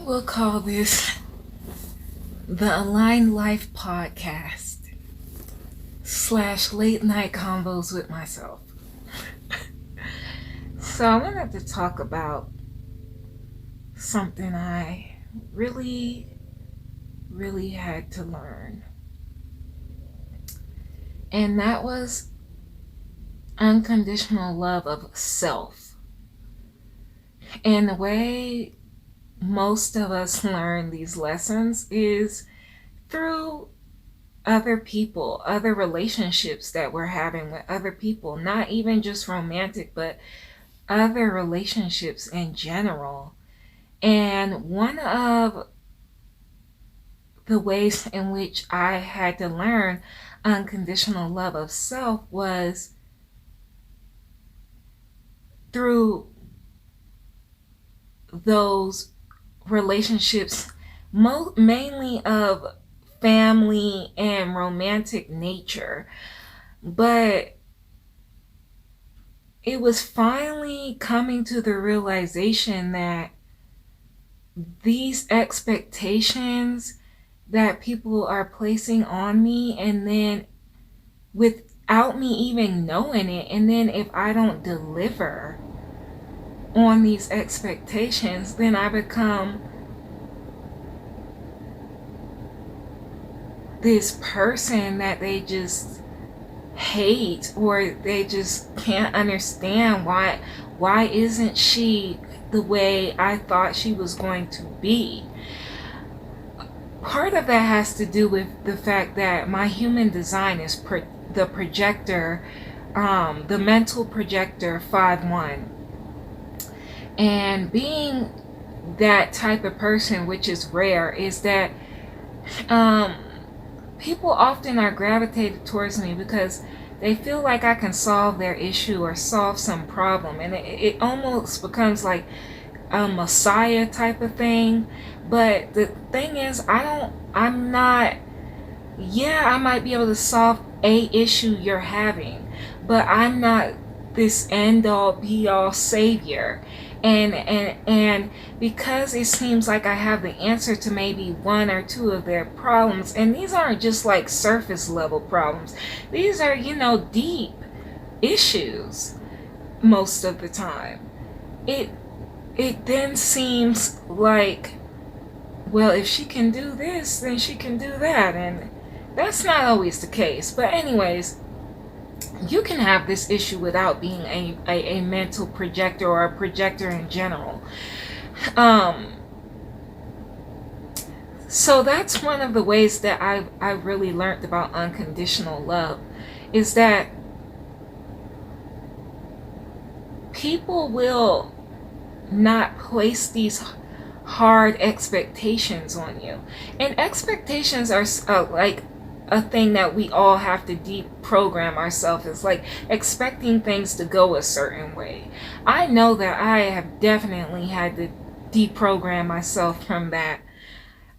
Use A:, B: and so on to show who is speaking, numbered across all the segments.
A: We'll call this the Aligned Life Podcast / late night combos with myself. So I wanted to talk about something I really had to learn. And that was unconditional love of self. And the way most of us learn these lessons is through other people, other relationships that we're having with other people, not even just romantic, but other relationships in general. And one of the ways in which I had to learn unconditional love of self was through those relationships, mainly of family and romantic nature. But it was finally coming to the realization that these expectations that people are placing on me, and then without me even knowing it, and then if I don't deliver on these expectations, then I become this person that they just hate, or they just can't understand why isn't she the way I thought she was going to be. Part of that has to do with the fact that my human design is the projector, the mental projector 5-1. And being that type of person, which is rare, is that people often are gravitated towards me because they feel like I can solve their issue or solve some problem. And it almost becomes like a messiah type of thing. But the thing is, I might be able to solve a issue you're having, but I'm not this end all be all savior. And because it seems like I have the answer to maybe one or two of their problems, and these aren't just like surface level problems. These are, deep issues most of the time. It then seems like, well, if she can do this, then she can do that. And that's not always the case. But anyways, you can have this issue without being a mental projector or a projector in general. So that's one of the ways that I really learned about unconditional love, is that people will not place these hard expectations on you. And expectations are like a thing that we all have to deprogram ourselves. It's like expecting things to go a certain way. I know that I have definitely had to deprogram myself from that.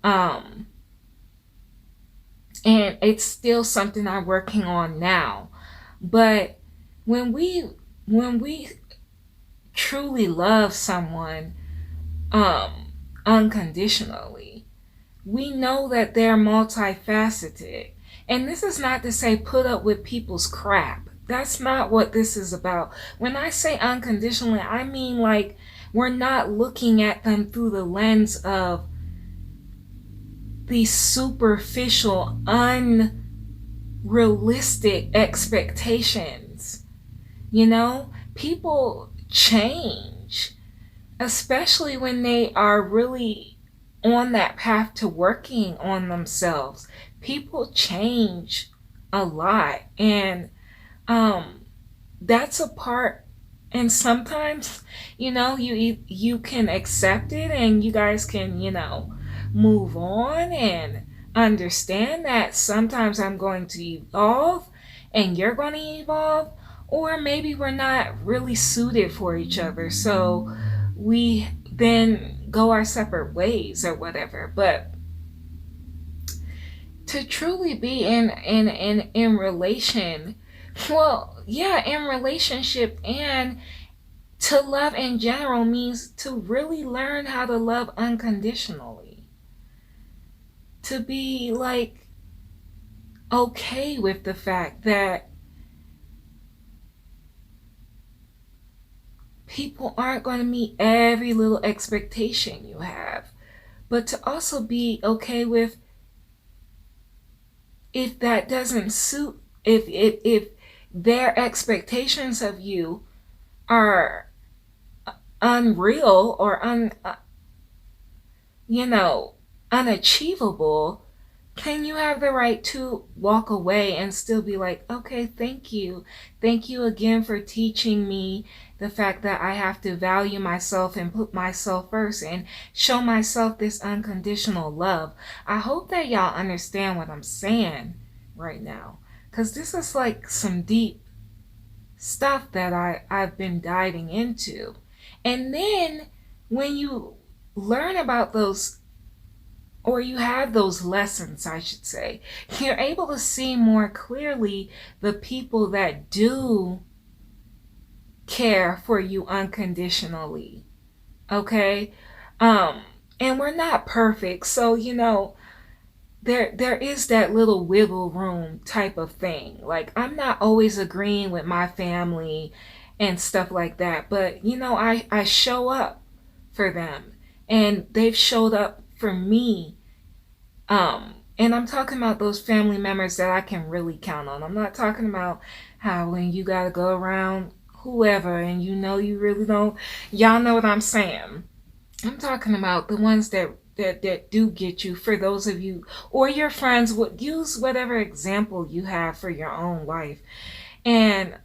A: And it's still something I'm working on now. But when we truly love someone unconditionally, we know that they're multifaceted. And this is not to say put up with people's crap. That's not what this is about. When I say unconditionally, I mean like we're not looking at them through the lens of these superficial, unrealistic expectations. People change, especially when they are really on that path to working on themselves. People change a lot, and that's a part. And sometimes, you can accept it, and you guys can, move on and understand that sometimes I'm going to evolve and you're going to evolve, or maybe we're not really suited for each other, so we then go our separate ways or whatever. But to truly be in relationship and To love in general means to really learn how to love unconditionally. To be like okay with the fact that people aren't going to meet every little expectation you have, but to also be okay with if that doesn't suit, if their expectations of you are unreal or you know unachievable, can you have the right to walk away and still be like, okay, thank you. Thank you again for teaching me the fact that I have to value myself and put myself first and show myself this unconditional love. I hope that y'all understand what I'm saying right now. Because this is like some deep stuff that I've been diving into. And then when you learn about those, or you have those lessons, I should say, you're able to see more clearly the people that do care for you unconditionally. Okay? Um, and we're not perfect, so there is that little wiggle room type of thing. Like I'm not always agreeing with my family and stuff like that, but I show up for them and they've showed up for me. And I'm talking about those family members that I can really count on. I'm not talking about how when you gotta go around whoever and you really don't. Y'all know what I'm saying. I'm talking about the ones that do get you. For those of you or your friends, would use whatever example you have for your own life. And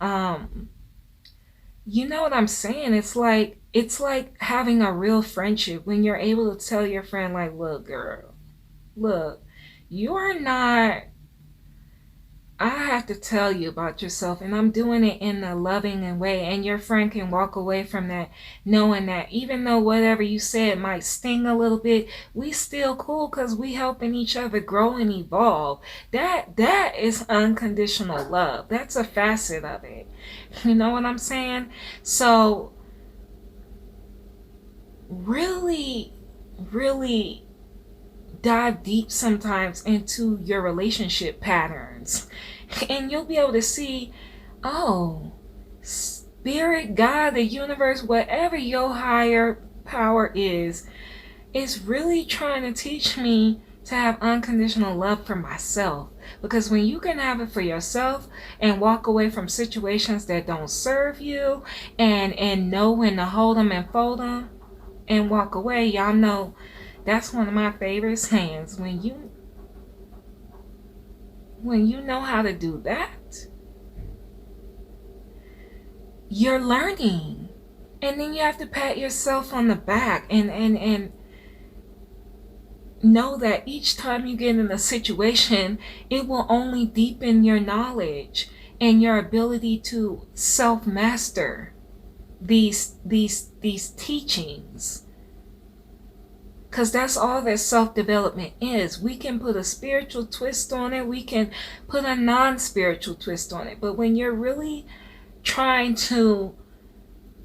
A: you know what I'm saying? It's like having a real friendship when you're able to tell your friend like, look, girl, look, you're not, I have to tell you about yourself, and I'm doing it in a loving and way, and your friend can walk away from that knowing that even though whatever you said might sting a little bit, we still cool because we helping each other grow and evolve. That is unconditional love. That's a facet of it. You know what I'm saying? So really, really dive deep sometimes into your relationship patterns, and you'll be able to see, oh, spirit, God, the universe, whatever your higher power is really trying to teach me to have unconditional love for myself. Because when you can have it for yourself and walk away from situations that don't serve you, and know when to hold them and fold them and walk away, y'all know that's one of my favorite sayings. When you know how to do that, you're learning. And then you have to pat yourself on the back and know that each time you get in a situation, it will only deepen your knowledge and your ability to self-master these teachings. Because that's all that self-development is. We can put a spiritual twist on it. We can put a non-spiritual twist on it. But when you're really trying to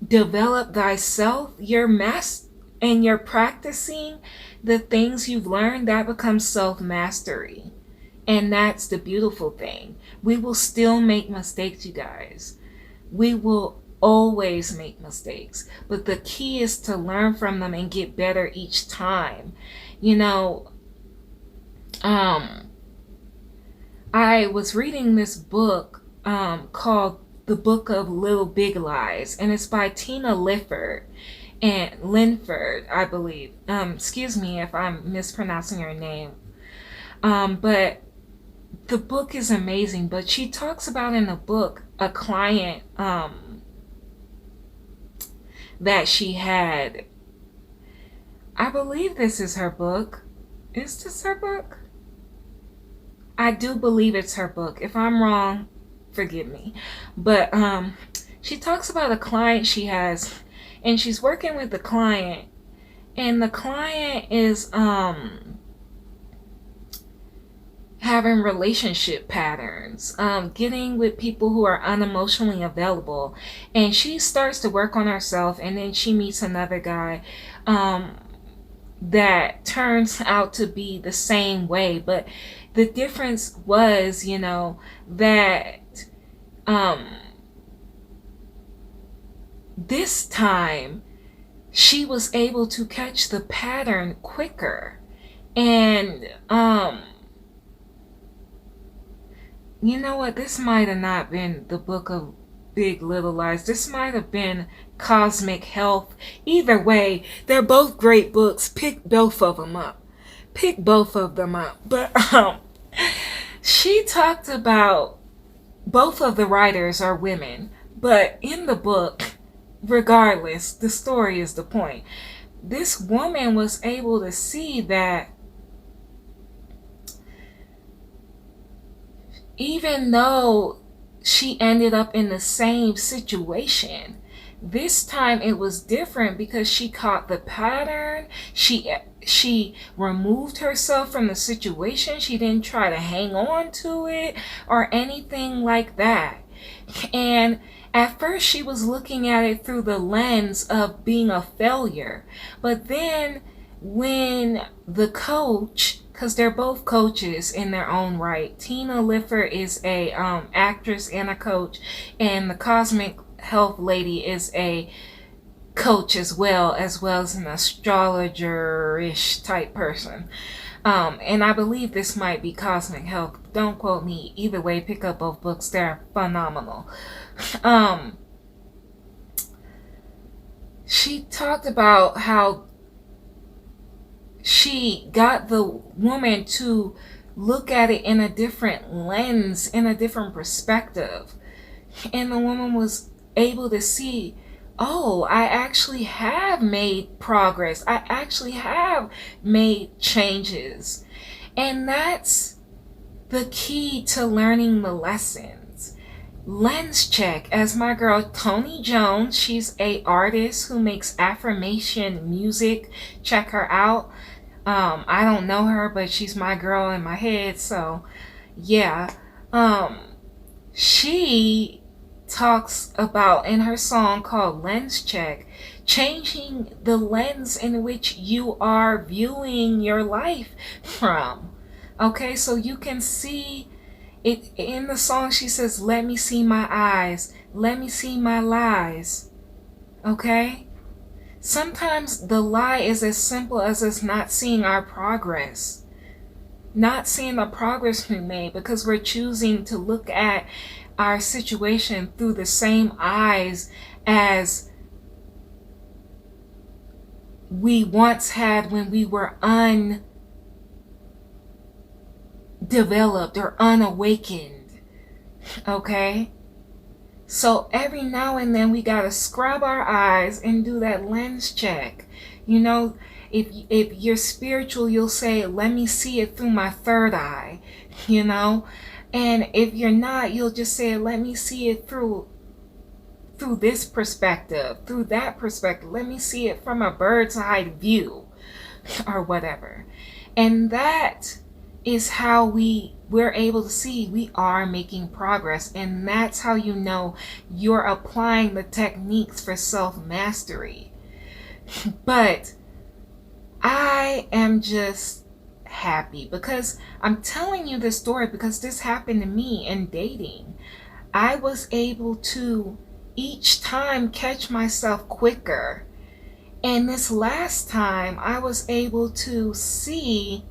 A: develop thyself, and you're practicing the things you've learned, that becomes self-mastery. And that's the beautiful thing. We will still make mistakes, you guys. We will always make mistakes, but the key is to learn from them and get better each time. you know I was reading this book called The Book of Little Big Lies, and it's by Tina Linford, I believe. Excuse me if I'm mispronouncing her name. But the book is amazing. But she talks about in the book a client that she had. I believe this is her book. Is this her book? I do believe it's her book. If I'm wrong, forgive me. But she talks about a client she has, and she's working with the client, and the client is having relationship patterns, getting with people who are unemotionally available. And she starts to work on herself, and then she meets another guy that turns out to be the same way. But the difference was, that this time she was able to catch the pattern quicker. And you know what? This might have not been the Book of Big Little Lies. This might have been Cosmic Health. Either way, they're both great books. Pick both of them up. Pick both of them up. But she talked about, both of the writers are women, but in the book, regardless, the story is the point. This woman was able to see that even though she ended up in the same situation, this time it was different because she caught the pattern. She removed herself from the situation. She didn't try to hang on to it or anything like that. And at first she was looking at it through the lens of being a failure. But then when the coach, because they're both coaches in their own right. Tina Lifford is a actress and a coach, and the Cosmic Health lady is a coach as well as an astrologer-ish type person. And I believe this might be Cosmic Health. Don't quote me. Either way, pick up both books. They're phenomenal. She talked about how she got the woman to look at it in a different lens, in a different perspective. And the woman was able to see, oh, I actually have made progress. I actually have made changes. And that's the key to learning the lessons. Lens check. As my girl Toni Jones, she's a artist who makes affirmation music. Check her out. I don't know her, but she's my girl in my head. So yeah. She talks about, in her song called Lens Check, changing the lens in which you are viewing your life from. Okay, so you can see it in the song. She says, let me see my eyes, let me see my lies. Okay, sometimes the lie is as simple as us not seeing our progress, not seeing the progress we made, because we're choosing to look at our situation through the same eyes as we once had when we were undeveloped or unawakened. Okay? So every now and then we gotta scrub our eyes and do that lens check. If you're spiritual, you'll say, let me see it through my third eye, And if you're not, you'll just say, let me see it through this perspective, through that perspective. Let me see it from a bird's eye view or whatever. And that is how we're able to see we are making progress. And that's how you know you're applying the techniques for self-mastery. But I am just happy because I'm telling you this story because this happened to me in dating. I was able to each time catch myself quicker, and this last time I was able to see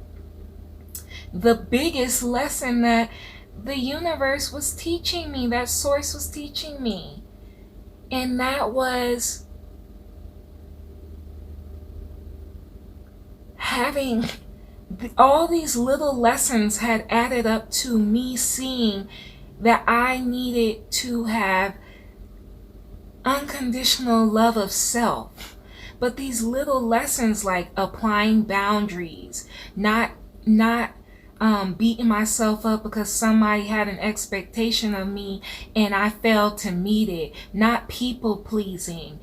A: the biggest lesson that the universe was teaching me, that source was teaching me, and that was having all these little lessons had added up to me seeing that I needed to have unconditional love of self. But these little lessons, like applying boundaries, not beating myself up because somebody had an expectation of me and I failed to meet it, not people pleasing,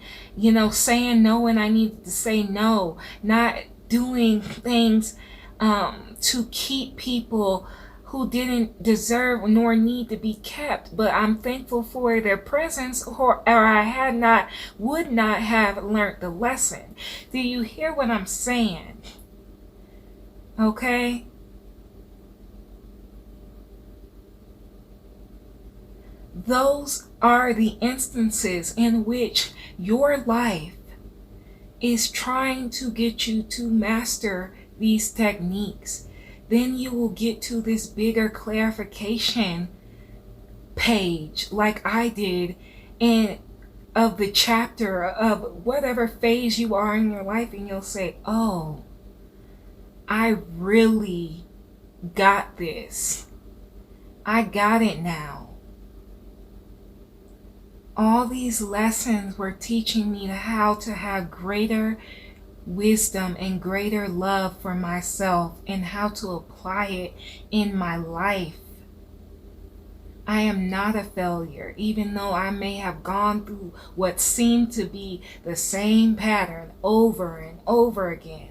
A: saying no when I needed to say no, not doing things to keep people who didn't deserve nor need to be kept, but I'm thankful for their presence, or I would not have learned the lesson. Do you hear what I'm saying? Okay? Those are the instances in which your life is trying to get you to master these techniques. Then you will get to this bigger clarification page like I did in of the chapter of whatever phase you are in your life, and you'll say, oh, I really got this. I got it now. All these lessons were teaching me how to have greater wisdom and greater love for myself and how to apply it in my life. I am not a failure, even though I may have gone through what seemed to be the same pattern over and over again.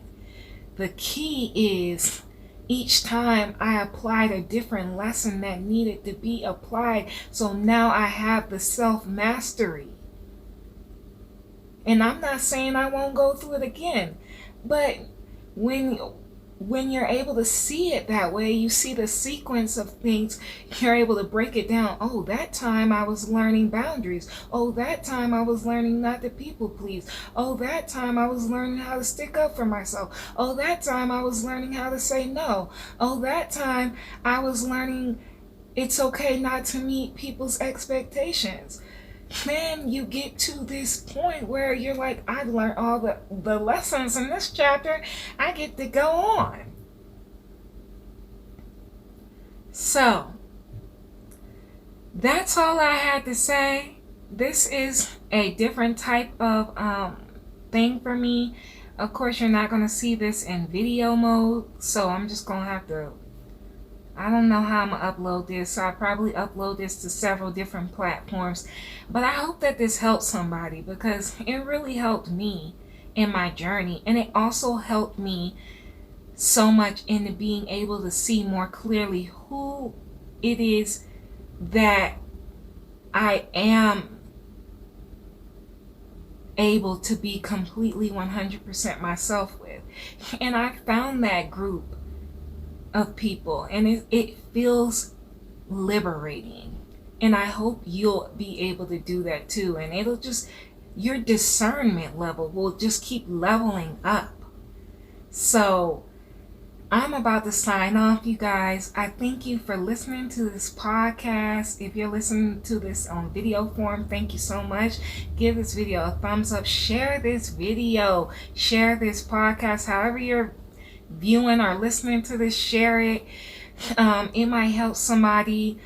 A: The key is each time I applied a different lesson that needed to be applied. So now I have the self-mastery. And I'm not saying I won't go through it again. But when you're able to see it that way, you see the sequence of things, you're able to break it down. Oh, that time I was learning boundaries. Oh, that time I was learning not to people please. Oh, that time I was learning how to stick up for myself. Oh, that time I was learning how to say no. Oh, that time I was learning it's okay not to meet people's expectations. Then you get to this point where you're like, I've learned all the lessons in this chapter. I get to go on. So, that's all I had to say. This is a different type of thing for me. Of course, you're not going to see this in video mode. So, I'm just going to have to, I don't know how I'm going to upload this. So, I'll probably upload this to several different platforms. But I hope that this helps somebody, because it really helped me in my journey. And it also helped me so much in being able to see more clearly who it is that I am able to be completely 100% myself with. And I found that group of people, and it feels liberating. And I hope you'll be able to do that too. And it'll just, your discernment level will just keep leveling up. So I'm about to sign off, you guys. I thank you for listening to this podcast. If you're listening to this on video form, thank you so much. Give this video a thumbs up. Share this video. Share this podcast. However you're viewing or listening to this, share it. It might help somebody.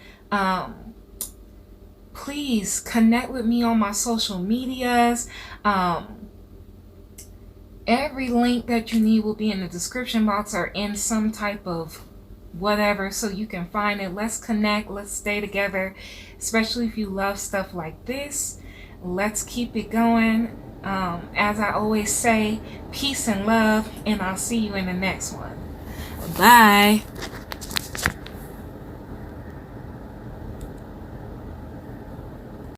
A: Please connect with me on my social medias. Every link that you need will be in the description box or in some type of whatever, so you can find it. Let's connect. Let's stay together, especially if you love stuff like this. Let's keep it going. As I always say, peace and love, and I'll see you in the next one. Bye.